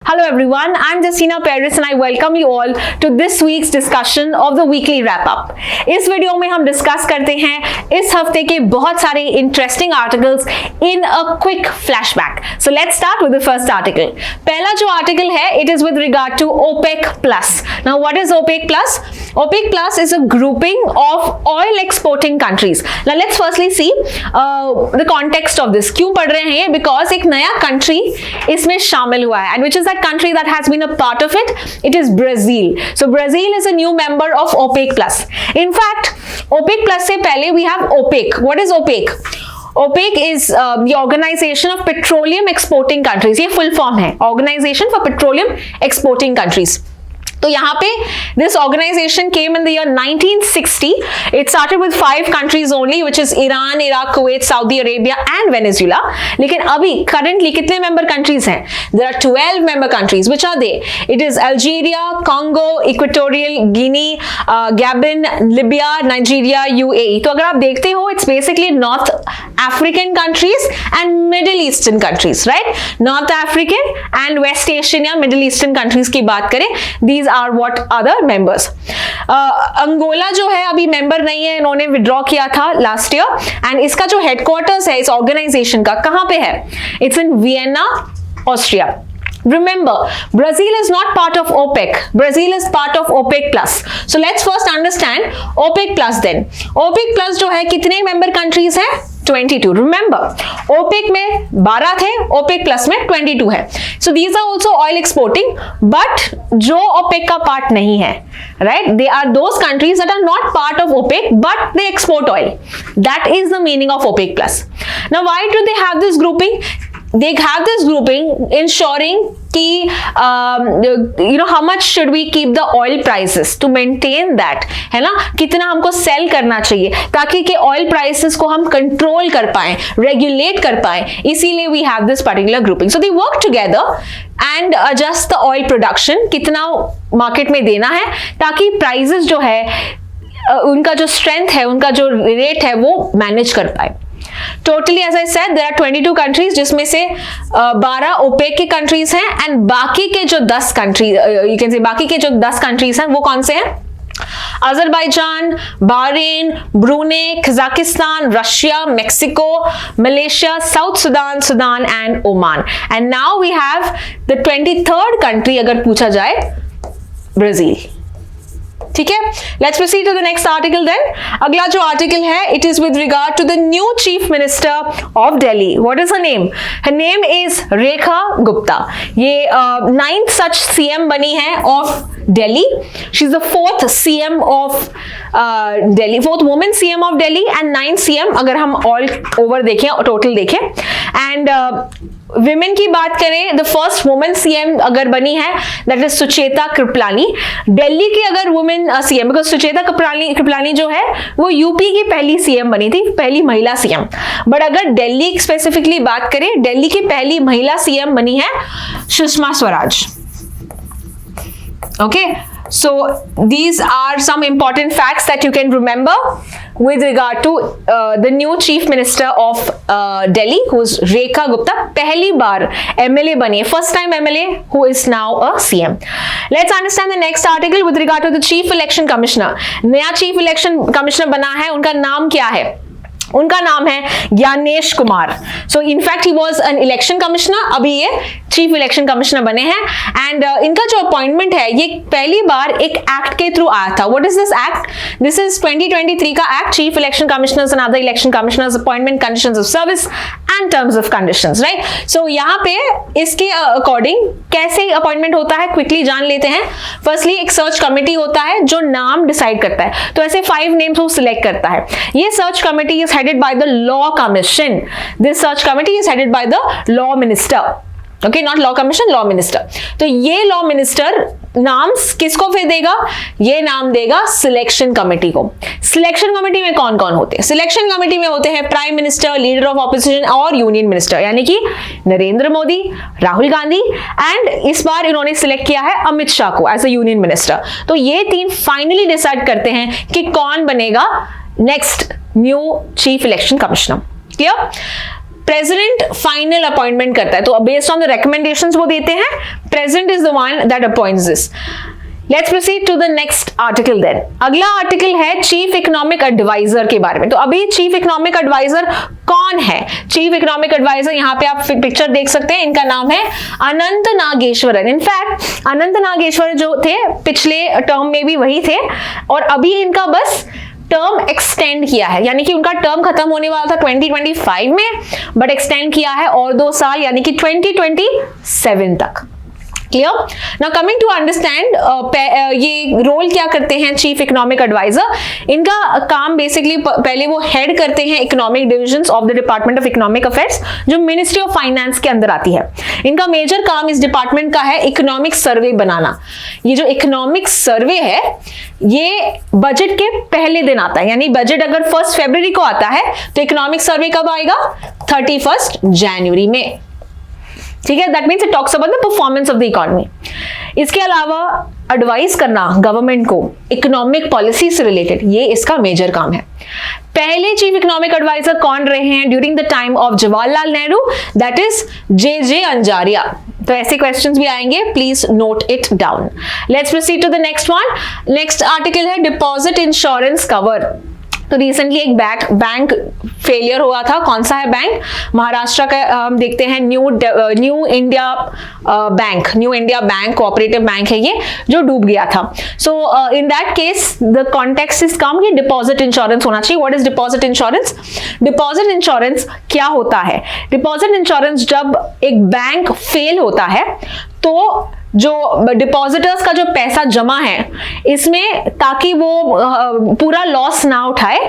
Hello everyone, I'm Justina Paris and I welcome you all to this week's discussion of the weekly wrap up. इस video में हम discuss करते हैं इस हफ्ते के बहुत सारे interesting articles in a quick flashback. So let's start with the first article. पहला जो आर्टिकल है it is with regard to OPEC plus. Now what is OPEC plus? OPEC plus is a grouping of oil exporting countries. Now let's firstly see the context of this. क्यों पढ़ रहे हैं ये? Because एक नया country इसमें शामिल हुआ है, and which is that country that has been a part of it? It is Brazil. So Brazil is a new member of OPEC plus. In fact, OPEC plus से पहले we have OPEC. What is OPEC? OPEC is the Organization of Petroleum Exporting Countries. ये full form है, Organization for Petroleum Exporting Countries. तो यहाँ पे this organization came in the year 1960. It started with 5 countries only, which is Iran, Iraq, Kuwait, Saudi Arabia and Venezuela. लेकिन अभी currently कितने member countries हैं? There are 12 member countries. Which are they? It is Algeria, Congo, Equatorial Guinea, Gabon, Libya, Nigeria, UAE. तो अगर आप देखते हो it's basically North African countries and Middle Eastern countries, right? North African and West Asian या Middle Eastern countries की बात करें, these are what other members. Angola जो है अभी मेंबर नहीं है, इन्होंने विड्रॉ किया था लास्ट ईयर एंड इसका जो हेडक्वार्टर्स है इस ऑर्गेनाइजेशन का कहां पे है? It's in Vienna, Austria. Remember, Brazil is not part of OPEC. Brazil is part of OPEC plus. So let's first understand OPEC plus then. OPEC plus जो है कितने member countries हैं? 22. Remember, OPEC में 12 थे, OPEC plus में 22 है. So these are also oil exporting, but जो OPEC का part नहीं है, right? They are those countries that are not part of OPEC, but they export oil. That is the meaning of OPEC plus. Now, why do they have this grouping? They have this grouping ensuring कि how much should we keep the oil prices to maintain that, है ना? कितना हमको cell करना चाहिए ताकि कि oil prices को हम कंट्रोल कर पाए, रेगुलेट कर पाए. इसीलिए we have this particular grouping. So they work together and adjust the oil production, कितना मार्केट में देना है ताकि प्राइसेस जो है उनका जो स्ट्रेंथ है, उनका जो रेट है वो मैनेज कर पाए. Totally, as I said, there are 22 countries जिसमें से 12 OPEC के countries हैं and बाकी के जो 10 countries, you can say बाकी के जो 10 countries हैं वो कौन से हैं? Azerbaijan, Bahrain, Brunei, Kazakhstan, Russia, Mexico, Malaysia, South Sudan, Sudan and Oman. And now we have the 23rd country अगर पूछा जाए, ब्राजील. ठीक है, let's proceed to the next article then. अगला जो आर्टिकल है it is with regard to the new chief minister of Delhi. What is her name? Her name is Rekha Gupta. ये 9th such CM बनी है of Delhi. She is the 4th CM of Delhi, 4th women CM of Delhi and 9th CM अगर हम all over देखें, total देखें. And women की बात करें, द फर्स्ट वुमेन सीएम अगर बनी है दैट इज सुचेता कृपलानी. दिल्ली की अगर women CM, because Sucheta Kripalani जो है वो यूपी की पहली सीएम बनी थी, पहली महिला सीएम. बट अगर दिल्ली स्पेसिफिकली बात करें, दिल्ली की पहली महिला सीएम बनी है Sushma Swaraj. Okay, so these are some important facts that you can remember with regard to the new chief minister of Delhi, who is Rekha Gupta. पहली बार MLA बनी है, first time MLA who is now a CM. Let's understand the next article with regard to the chief election commissioner. नया chief election commissioner बना है, उनका नाम क्या है? उनका नाम है Gyanesh Kumar. So in fact he was an election commissioner, अभी ये चीफ इलेक्शन कमिश्नर बने हैं. एंड इनका जो अपॉइंटमेंट है ये पहली बार एक एक्ट के थ्रू आया था. What is this act? This is 2023 का act, chief election commissioners and other election commissioners appointment, conditions of service and terms of conditions, right? So यहाँ पे इसके अकॉर्डिंग कैसे अपॉइंटमेंट होता है क्विकली जान लेते हैं. फर्स्टली एक सर्च कमिटी होता है जो नाम डिसाइड करता है. तो ऐसे 5 नेम्स वो सिलेक्ट करता है. ये search committee is headed by the law commission. This search committee is headed by the law minister. Okay, not law commission, law minister. तो ये law minister नाम किसको फिर देगा? ये नाम देगा सिलेक्शन कमेटी को. सिलेक्शन कमेटी में कौन कौन होते हैं? सिलेक्शन कमेटी में होते हैं prime minister, leader of opposition और यूनियन मिनिस्टर, यानी कि नरेंद्र मोदी, राहुल गांधी एंड इस बार इन्होंने सिलेक्ट किया है अमित शाह को एज अ यूनियन मिनिस्टर. तो ये 3 फाइनली डिसाइड करते हैं कि कौन बनेगा next new chief election commissioner. Clear? President final appointment करता है, तो बेस्ड ऑन द रिकमेंडेशंस वो देते हैं, president is the one that appoints this. Let's proceed to the next article then. अगला आर्टिकल है चीफ इकोनॉमिक एडवाइजर के बारे में। तो अभी चीफ इकोनॉमिक एडवाइजर कौन है? चीफ इकोनॉमिक एडवाइजर यहाँ पे आप पिक्चर देख सकते हैं, इनका नाम है अनंत नागेश्वरन। इनफैक्ट अनंत नागेश्वर जो थे पिछले टर्म में भी वही थे, और अभी इनका बस टर्म एक्सटेंड किया है, यानी कि उनका टर्म खत्म होने वाला था 2025 में, बट एक्सटेंड किया है और 2 साल, यानी कि 2027 तक। Clear? Now coming to understand ये रोल क्या करते हैं चीफ इकोनॉमिक एडवाइजर। इनका काम बेसिकली पहले वो हेड करते हैं economic divisions of the department of economic affairs, जो मिनिस्ट्री ऑफ फाइनेंस के अंदर आती है। इनका मेजर काम इस डिपार्टमेंट का है इकोनॉमिक सर्वे बनाना। ये जो इकोनॉमिक सर्वे है ये बजट के पहले दिन आता है, यानी बजट अगर 1 फरवरी को आता है तो इकोनॉमिक सर्वे कब आएगा? 31 जनवरी में। ठीक है, that means it talks about the performance of the economy. इसके अलावा एडवाइस करना गवर्नमेंट को इकोनॉमिक पॉलिसी से रिलेटेड, ये इसका मेजर काम है। पहले चीफ इकोनॉमिक एडवाइजर कौन रहे हैं during the time of Jawaharlal Nehru? That is J Anjaria. तो ऐसे क्वेश्चंस भी आएंगे, please note it down. Let's proceed to the next one. Next article है डिपॉजिट इंश्योरेंस कवर। तो रिसेंटली एक बैंक फेलियर हुआ था। कौन सा है बैंक? महाराष्ट्र का हम देखते हैं new India bank cooperative bank है ये, जो डूब गया था। So in that case the context is कम कि डिपॉजिट इंश्योरेंस होना चाहिए। What is deposit insurance? Deposit insurance क्या होता है? डिपॉजिट इंश्योरेंस जब एक बैंक फेल होता है तो जो डिपॉजिटर्स का जो पैसा जमा है इसमें, ताकि वो पूरा लॉस ना उठाए,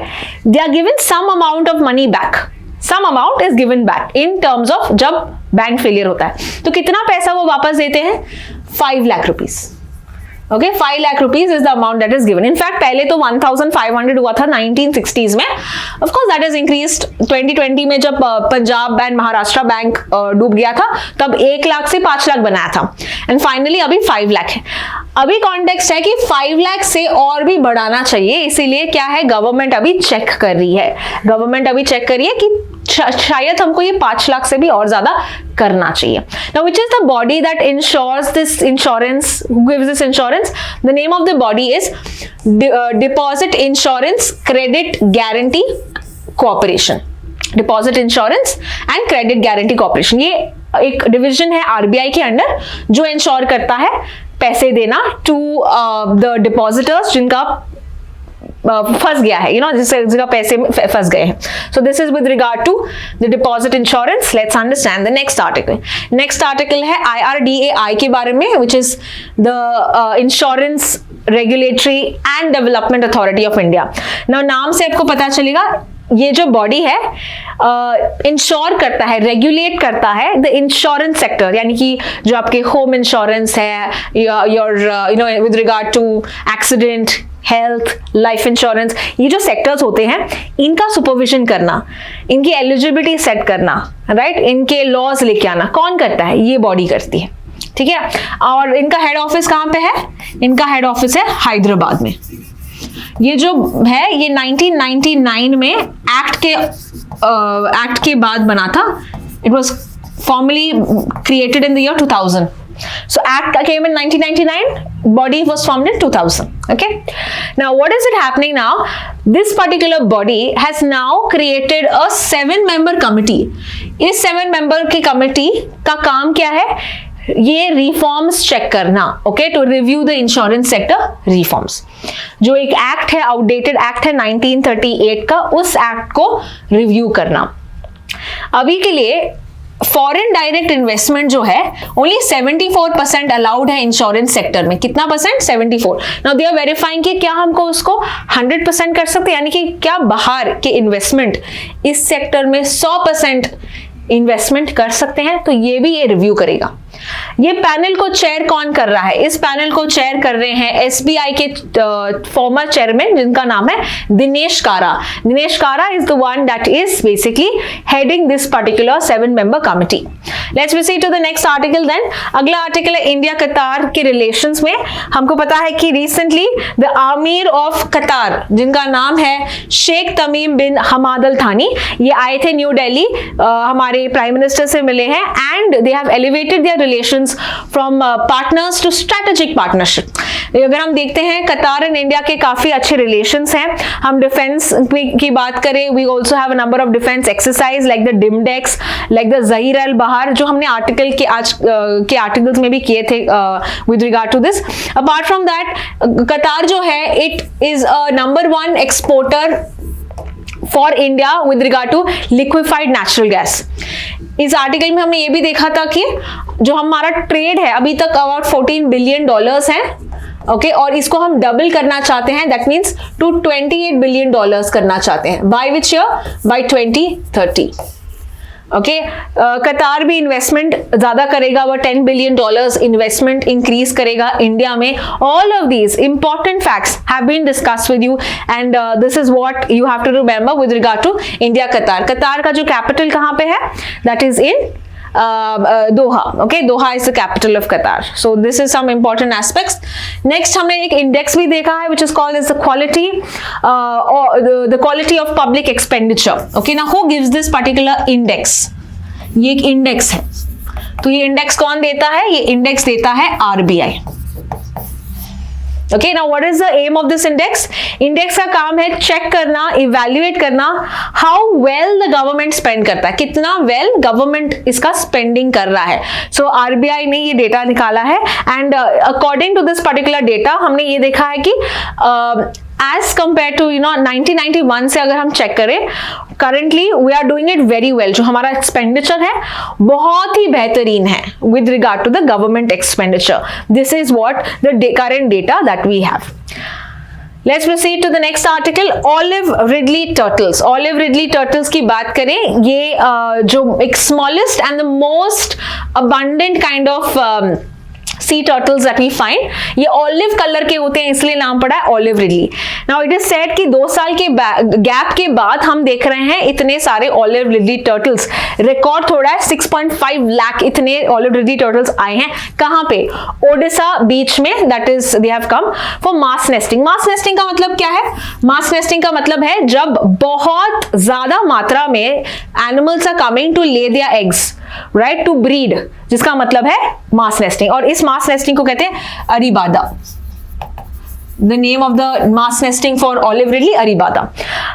they are given some amount of money back. Some amount is given back in terms of जब बैंक फेलियर होता है। तो कितना पैसा वो वापस देते हैं? 5 lakh rupees. Okay, 5 lakh rupees is the amount that is given. In fact पहले तो 1500 हुआ था 1960s में। Of course that is increased 2020 में, जब पंजाब एंड महाराष्ट्र बैंक डूब गया था तब 1 लाख से 5 लाख बनाया था, एंड फाइनली अभी 5 लाख है। अभी कॉन्टेक्स्ट है कि 5 लाख से और भी बढ़ाना चाहिए, इसीलिए क्या है, गवर्नमेंट अभी चेक कर रही है। गवर्नमेंट अभी चेक कर रही है कि शायद हमको ये 5 लाख से भी और ज्यादा करना चाहिए। Now, which is the body that insures this insurance? Who gives this insurance? The name of the body is Deposit Insurance Credit Guarantee Corporation. Deposit Insurance and Credit Guarantee Corporation. ये एक डिविजन है RBI के under जो ensure करता है पैसे देना to the depositors जिनका फंस गया है, जिसका पैसे फंस गए हैं। So this is with regard to the deposit insurance. Let's understand the next article. Next article है IRDAI के बारे में, which is the insurance regulatory and development authority of India. नाम से आपको पता चलेगा ये जो बॉडी है इंश्योर करता है, रेगुलेट करता है द इंश्योरेंस सेक्टर, यानी कि जो आपके होम इंश्योरेंस है, your with regard to accident, health, life insurance, ये जो सेक्टर्स होते हैं इनका सुपरविजन करना, इनकी एलिजिबिलिटी सेट करना, राइट, इनके लॉज लेके आना कौन करता है? ये बॉडी करती है। ठीक है, और इनका हेड ऑफिस कहाँ पे है? इनका हेड ऑफिस है हैदराबाद में। ये जो है ये 1999 में एक्ट के बाद बना था। It was formally created in the year 2000. So act came in 1999, body was formed in 2000. Okay, now what is it happening now? This particular body has now created a 7-member committee. इस 7-member की committee का काम क्या है? ये reforms check करना, okay, to review the insurance sector reforms. जो एक एक्ट है, आउटडेटेड एक्ट है 1938 का, उस एक्ट को रिव्यू करना। अभी के लिए फॉरेन डायरेक्ट इन्वेस्टमेंट जो है ओनली 74% अलाउड है इंश्योरेंस सेक्टर में। कितना percent? 74. Now they are verifying कि क्या हमको उसको 100% कर सकते हैं, यानी कि क्या बाहर के इन्वेस्टमेंट इस सेक्टर में 100% इन्वेस्टमेंट कर सकते हैं, तो ये भी ये रिव्यू करेगा। ये पैनल को चेयर कौन कर रहा है? इस पैनल को चेयर कर रहे हैं एसबीआई के फॉर्मर चेयरमैन जिनका नाम है Dinesh Khara. Dinesh Khara is the one that is basically heading this particular 7-member committee. Let's proceed to the next article then. अगला आर्टिकल है इंडिया कतार के रिलेशंस में. हमको पता है कि रिसेंटली द आमिर ऑफ कतार जिनका नाम है शेख तमीम बिन हमाद अल थानी, ये आए थे न्यू दिल्ली, हमारे प्राइम मिनिस्टर से मिले हैं and they have elevated their relations from partners to strategic partnership. अगर हम देखते हैं कतार एंड इंडिया के काफी अच्छे रिलेशंस हैं. हम डिफेंस की बात करें, we also have a number of defence exercise like the Dimdex, like the Zair Al Bahr, जो हमने आर्टिकल के आज के आर्टिकल्स में भी किए थे with regard to this. Apart from that Qatar जो है it is a number 1 exporter for India with regard to liquefied natural gas. इस आर्टिकल में हमने ये भी देखा था कि जो हमारा ट्रेड है अभी तक अबाउट $14 बिलियन है. ओके, और इसको हम डबल करना चाहते हैं, दैट मीन्स टू $28 बिलियन करना चाहते हैं. By which year? By 2030. Okay, Qatar भी इन्वेस्टमेंट ज्यादा करेगा, वो $10 बिलियन इन्वेस्टमेंट इंक्रीज करेगा इंडिया में. All of these important facts have been discussed with you and this is what you have to remember with regard to India Qatar. Qatar का जो capital कहां पे है? That is in Doha. Okay, Doha is the capital of Qatar. So this is some important aspects. Next हमने एक index भी देखा है which is called as the quality or the quality of public expenditure. Okay, now who gives this particular index? ये एक index है. तो ये इंडेक्स कौन देता है? ये इंडेक्स देता है RBI. Okay, now what is the aim of this index? Index का काम है चेक करना, इवेल्युएट करना how well the government spend करता है, कितना well government इसका spending कर रहा है. So RBI ने ये डेटा निकाला है and according to this particular data हमने ये देखा है कि as compared to 1991 से अगर हम चेक करें, currently we are doing it very well. जो हमारा expenditure है बहुत ही बेहतरीन है with regard to the government expenditure. This is what the current data that we have. Let's proceed to the next article. Olive Ridley turtles. Olive Ridley turtles की बात करें, ये जो एक smallest and the most abundant kind of sea turtles that we find, ये olive colour के होते हैं इसलिए नाम पड़ा है olive ridley. Now it is said कि 2 साल के गैप के बाद हम देख रहे हैं इतने सारे ऑलिव रिडली टर्टल्स. रिकॉर्ड थोड़ा है 6.5 लाख इतने ऑलिव रिडली टर्टल्स आए हैं. कहां पे? ओडिशा बीच में, that is they have come for mass nesting. Mass nesting का मतलब क्या है? मास नेस्टिंग का मतलब है जब बहुत ज्यादा मात्रा में animals are coming to lay their eggs, right, to breed, जिसका मतलब है मास नेस्टिंग. और इस मास नेस्टिंग को कहते हैं arribada. The name of the mass nesting for olive ridley, arribada.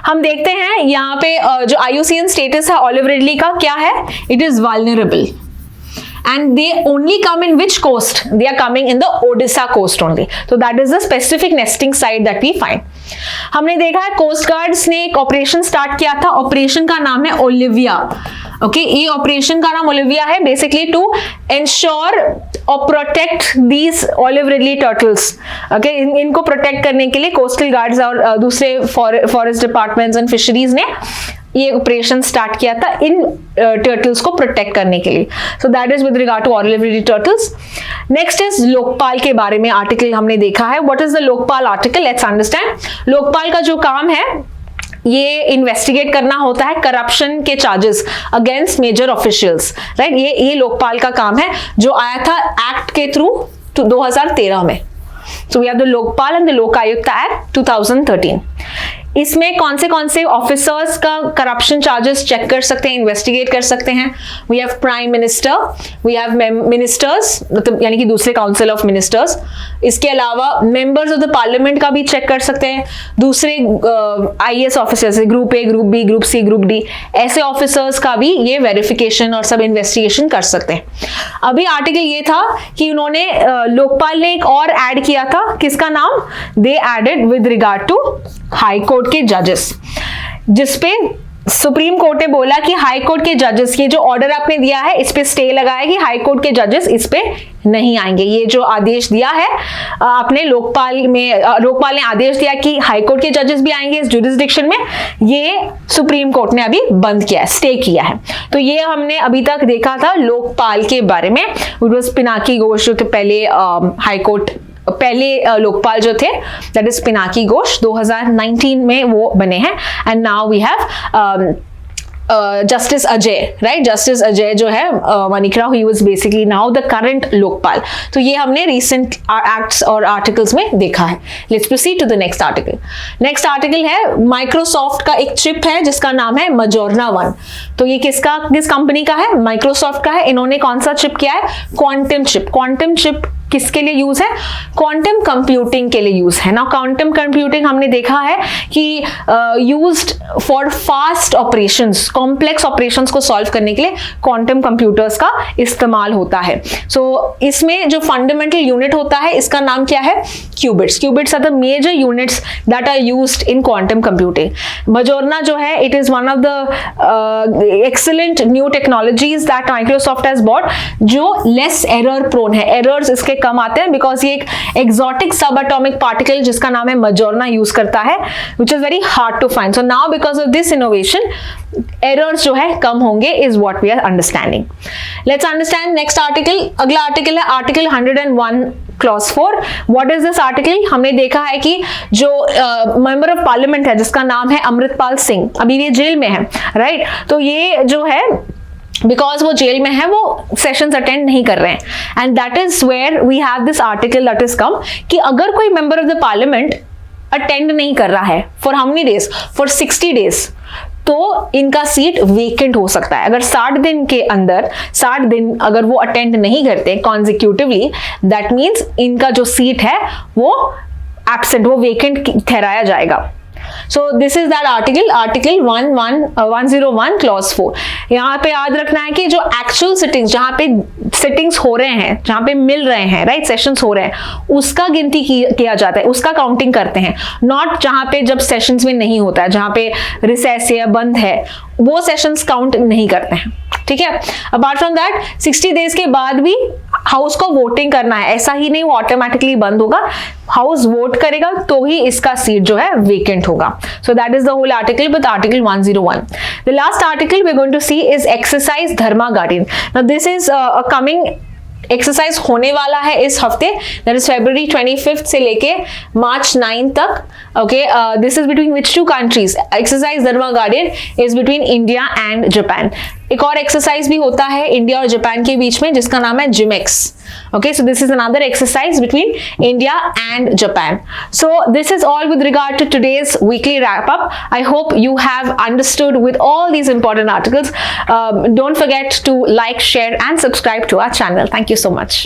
हम देखते हैं यहाँ पे जो IUCN स्टेटस है ऑलिव रिडली का क्या है? It is vulnerable and they only come in which coast? They are coming in the Odisha coast only. So that is the specific nesting site that we find. हमने देखा है coast guards ने एक operation start किया था. Operation का नाम है ओलिविया. ओके, ये ऑपरेशन का नाम ओलिविया है बेसिकली टू इंश्योर और protect these olive ridley turtles. Okay, इनको प्रोटेक्ट करने के लिए कोस्टल गार्ड्स और दूसरे फॉरेस्ट डिपार्टमेंट्स एंड फिशरीज ने ये ऑपरेशन स्टार्ट किया था इन टर्टल्स को प्रोटेक्ट करने के लिए. So that is with regard to olive ridley turtles. Next is Lokpal के बारे में आर्टिकल हमने देखा है. What is the Lokpal article? Let's understand. Lokpal का जो काम है ये इन्वेस्टिगेट करना होता है करप्शन के charges against major officials, right. ये लोकपाल का काम है जो आया था एक्ट के थ्रू 2013 में. So we have the Lokpal and the Lokayukta act 2013. इसमें कौन से ऑफिसर्स का करप्शन चार्जेस चेक कर सकते हैं, इन्वेस्टिगेट कर सकते हैं? We have prime minister, we have ministers, मतलब यानी कि दूसरे काउंसिल ऑफ मिनिस्टर्स. इसके अलावा मेंबर्स ऑफ द पार्लियामेंट का भी चेक कर सकते हैं. दूसरे IAS officers, group A, group B, group C, group D, ऐसे ऑफिसर्स का भी ये वेरिफिकेशन और सब इन्वेस्टिगेशन कर सकते हैं. अभी आर्टिकल ये था कि उन्होंने लोकपाल ने एक और ऐड किया था. किसका नाम? They added with regard to high court के जजेस, जिसपे सुप्रीम कोर्ट ने बोला कि हाई कोर्ट के जजेस, ये जो ऑर्डर आपने दिया है इस पे स्टे लगाया कि हाई कोर्ट के जजेस इस पे नहीं आएंगे। ये जो आदेश दिया है आपने लोकपाल ने आदेश दिया कि हाई कोर्ट के जजेस भी आएंगे इस जुरिस्डिक्शन में, ये सुप्रीम कोर्ट ने अभी बंद किया है, स्टे किया है। तो ये हमने अभी तक देखा था लोकपाल के बारे में। पिनाकी घोष जो थे पहले हाई कोर्ट पहले लोकपाल जो थे, दैट इज पिनाकी घोष, 2019 में वो बने हैं। And now we have justice Ajay, right, justice Ajay जो है Manikrao, he was basically now the current Lokpal. तो ये हमने रिसेंट एक्ट्स और आर्टिकल्स में देखा है। Let's proceed to the next article. Next article है माइक्रोसॉफ्ट का एक चिप है जिसका नाम है मजोर्ना 1। तो ये किस कंपनी का है? माइक्रोसॉफ्ट का है। इन्होंने कौन सा चिप किया है? Quantum chip. क्वांटम चिप किसके लिए यूज है? क्वांटम कंप्यूटिंग के लिए यूज है ना। क्वांटम कंप्यूटिंग हमने देखा है कि used for fast operations, complex operations को सॉल्व करने के लिए क्वांटम कंप्यूटर्स का इस्तेमाल होता है। सो इसमें जो फंडामेंटल यूनिट होता है इसका नाम क्या है? Qubits. Qubits are the major units that are used in quantum computing. Majorana जो है, it is one of the excellent new technologies that Microsoft has bought, जो लेस एरर प्रोन है। एरर्स इसके कम आते हैं बिकॉज ये एक एक्सोटिक सब एटॉमिक पार्टिकल जिसका नाम है मजोर्ना यूज करता है, which is very hard to find. So now because of this innovation errors जो है कम होंगे, is what we are understanding. Let's understand next article. अगला आर्टिकल है article 101 clause 4। What is this article? हमने देखा है कि जो मेंबर ऑफ पार्लियामेंट है जिसका नाम है अमृतपाल सिंह, अभी ये जेल में है, राइट। तो ये जो है बिकॉज वो जेल में है, वो सेशंस अटेंड नहीं कर रहे हैं, and that is where we have this article that is कम कि अगर कोई member of the parliament attend नहीं कर रहा है for how many days? For 60 days, तो इनका सीट वेकेंट हो सकता है। अगर 60 दिन के अंदर 60 दिन अगर वो अटेंड नहीं करते कॉन्जिक्यूटिवली, दैट मीन्स इनका जो सीट है वो एब्सेंट, वो वेकेंट ठहराया जाएगा। So this is that article 101 clause 4। यहाँ पे याद रखना है कि जो एक्चुअल सिटिंग्स, जहाँ पे सिटिंग्स हो रहे हैं, जहाँ पे मिल रहे हैं, राइट, सेशंस हो रहे हैं, उसका गिनती किया जाता है, उसका काउंटिंग करते हैं। नॉट जहाँ पे जब सेशंस में नहीं होता है, जहाँ पे रिसेस या बंद है, वो सेशंस काउंट नहीं करते हैं, ठीक है। अपार्ट फ्रॉम दैट 60 डेज के बाद भी हाउस को वोटिंग करना है, ऐसा ही नहीं वो ऑटोमेटिकली बंद होगा, हाउस वोट करेगा तो ही इसका सीट जो है वेकेंट होगा। So that is the whole article with article 101। The last article we are going to see is exercise Dharma Guardian. Now this is coming exercise होने वाला है इस हफ्ते, दैट इज February 25 से लेके March 9 तक। Okay, this is between which 2 countries? Exercise Dharma guardian is between India and Japan. एक और एक्सरसाइज भी होता है इंडिया और जापान के बीच में जिसका नाम है JIMEX. Okay, so this is another exercise between India and Japan. So this is all with regard to today's weekly wrap up. I hope you have understood with all these important articles. Don't forget to like, share and subscribe to our channel. Thank you so much.